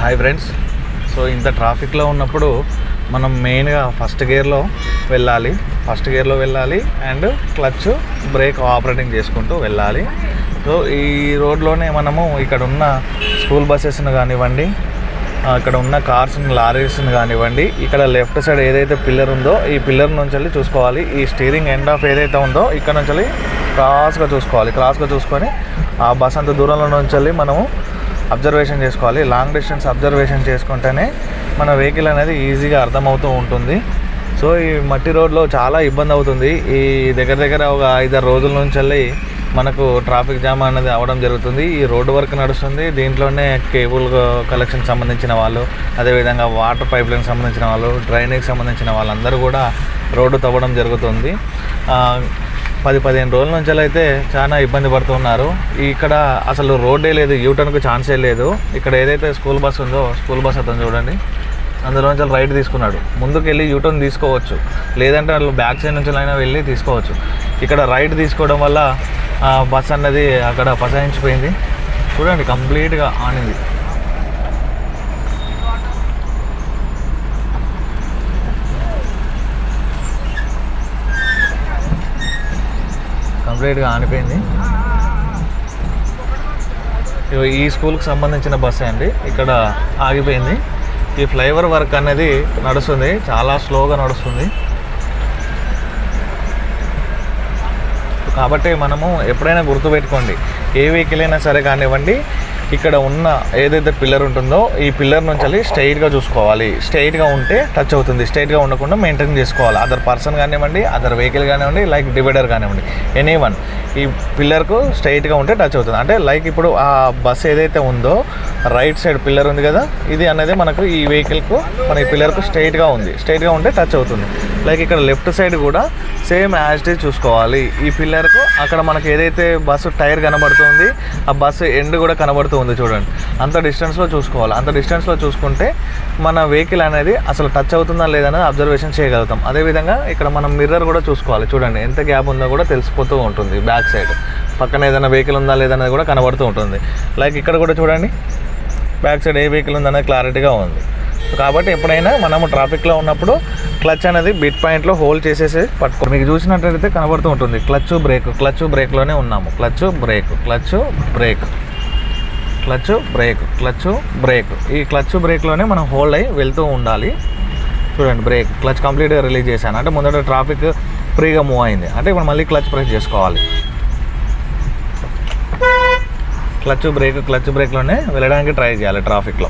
Hi friends. So ఇంత ట్రాఫిక్లో ఉన్నప్పుడు మనం మెయిన్గా ఫస్ట్ గేర్లో వెళ్ళాలి అండ్ క్లచ్ బ్రేక్ ఆపరేటింగ్ చేసుకుంటూ వెళ్ళాలి. సో ఈ రోడ్లోనే మనము ఇక్కడ ఉన్న స్కూల్ బస్సెస్ను కానివ్వండి, ఇక్కడ ఉన్న కార్స్ని లారీస్ని కానివ్వండి, ఇక్కడ లెఫ్ట్ సైడ్ ఏదైతే పిల్లర్ ఉందో ఈ పిల్లర్ నుంచి వెళ్ళి చూసుకోవాలి. ఈ స్టీరింగ్ ఎండ్ ఆఫ్ ఏదైతే ఉందో ఇక్కడ నుంచి వెళ్ళి క్రాస్గా చూసుకొని ఆ బస్ అంత దూరంలో నుంచి వెళ్ళి మనము అబ్జర్వేషన్ చేసుకోవాలి. లాంగ్ డిస్టెన్స్ అబ్జర్వేషన్ చేసుకుంటేనే మన వెహికల్ అనేది ఈజీగా అర్థమవుతూ ఉంటుంది. సో ఈ మట్టి రోడ్లో చాలా ఇబ్బంది అవుతుంది. ఈ దగ్గర ఒక 5-6 రోజుల నుంచి వెళ్ళి మనకు ట్రాఫిక్ జామ్ అనేది అవ్వడం జరుగుతుంది. ఈ రోడ్డు వర్క్ నడుస్తుంది. దీంట్లోనే కేబుల్ కలెక్షన్ సంబంధించిన వాళ్ళు, అదేవిధంగా వాటర్ పైప్ లైన్ సంబంధించిన వాళ్ళు, డ్రైనేజ్కి సంబంధించిన వాళ్ళందరూ కూడా రోడ్డు తవ్వడం జరుగుతుంది. 10-15 రోజుల నుంచి అయితే చాలా ఇబ్బంది పడుతున్నారు. ఇక్కడ అసలు రోడ్డే లేదు, యూటర్న్కి ఛాన్సే లేదు. ఇక్కడ ఏదైతే స్కూల్ బస్ ఉందో స్కూల్ బస్ అతను చూడండి, అందులోంచి రైట్ తీసుకున్నాడు. ముందుకు వెళ్ళి యూటర్న్ తీసుకోవచ్చు, లేదంటే వాళ్ళు బ్యాక్ సైడ్ నుంచి అయినా వెళ్ళి తీసుకోవచ్చు. ఇక్కడ రైట్ తీసుకోవడం వల్ల బస్ అన్నది అక్కడ పసాయించిపోయింది. చూడండి, కంప్లీట్గా ఆనింది. కంప్లీట్గా ఆనిపోయింది. ఈ స్కూల్కి సంబంధించిన బస్సే అండి, ఇక్కడ ఆగిపోయింది. ఈ ఫ్లైఓవర్ వర్క్ అనేది నడుస్తుంది, చాలా స్లోగా నడుస్తుంది. కాబట్టి మనము ఎప్పుడైనా గుర్తుపెట్టుకోండి, ఏ వెహికల్ అయినా సరే కానివ్వండి, ఇక్కడ ఉన్న ఏదైతే పిల్లర్ ఉంటుందో ఈ పిల్లర్ నుంచి వెళ్ళి స్ట్రైట్గా చూసుకోవాలి. స్ట్రైట్గా ఉంటే టచ్ అవుతుంది, స్ట్రైట్గా ఉండకుండా మెయింటైన్ చేసుకోవాలి. అదర్ పర్సన్ కానివ్వండి, అదర్ వెహికల్ కానివ్వండి, లైక్ డివైడర్ కానివ్వండి, ఎనీవన్ ఈ పిల్లర్కు స్ట్రైట్గా ఉంటే టచ్ అవుతుంది. అంటే లైక్ ఇప్పుడు ఆ బస్ ఏదైతే ఉందో రైట్ సైడ్ పిల్లర్ ఉంది కదా, ఇది అనేది మనకు ఈ వెహికల్కు మన ఈ పిల్లర్కు స్ట్రైట్గా ఉంటే టచ్ అవుతుంది. లైక్ ఇక్కడ లెఫ్ట్ సైడ్ కూడా సేమ్ యాజ్ ఇట్ ఈజ్ చూసుకోవాలి. ఈ పిల్లర్కు అక్కడ మనకు ఏదైతే బస్సు టైర్ కనబడుతుంది, ఆ బస్సు ఎండ్ కూడా కనబడుతుంది చూడండి, అంత డిస్టెన్స్లో చూసుకోవాలి. అంత డిస్టెన్స్లో చూసుకుంటే మన వెహికల్ అనేది అసలు టచ్ అవుతుందా లేదనేది అబ్జర్వేషన్ చేయగలుగుతాం. అదేవిధంగా ఇక్కడ మనం మిర్రర్ కూడా చూసుకోవాలి. చూడండి, ఎంత గ్యాప్ ఉందో కూడా తెలిసిపోతూ ఉంటుంది. బ్యాక్ సైడ్ పక్కన ఏదైనా వెహికల్ ఉందా లేదనేది కూడా కనబడుతూ ఉంటుంది. లైక్ ఇక్కడ కూడా చూడండి, బ్యాక్ సైడ్ ఏ వెహికల్ ఉందనేది క్లారిటీగా ఉంది. కాబట్టి ఎప్పుడైనా మనము ట్రాఫిక్లో ఉన్నప్పుడు క్లచ్ అనేది బిట్ పాయింట్లో హోల్డ్ చేసేసి పట్టుకో. మీకు చూసినట్లయితే కనబడుతూ ఉంటుంది క్లచ్ బ్రేక్లోనే ఉన్నాము. క్లచ్ బ్రేక్ ఈ క్లచ్ బ్రేక్లోనే మనం హోల్డ్ అయ్యి వెళ్తూ ఉండాలి. చూడండి, క్లచ్ కంప్లీట్గా రిలీజ్ చేశాను అంటే ముందర ట్రాఫిక్ ఫ్రీగా మూవ్ అయింది. అంటే ఇప్పుడు మళ్ళీ క్లచ్ ప్రెస్ చేసుకోవాలి. క్లచ్ బ్రేక్లోనే వెళ్ళడానికి ట్రై చేయాలి ట్రాఫిక్లో.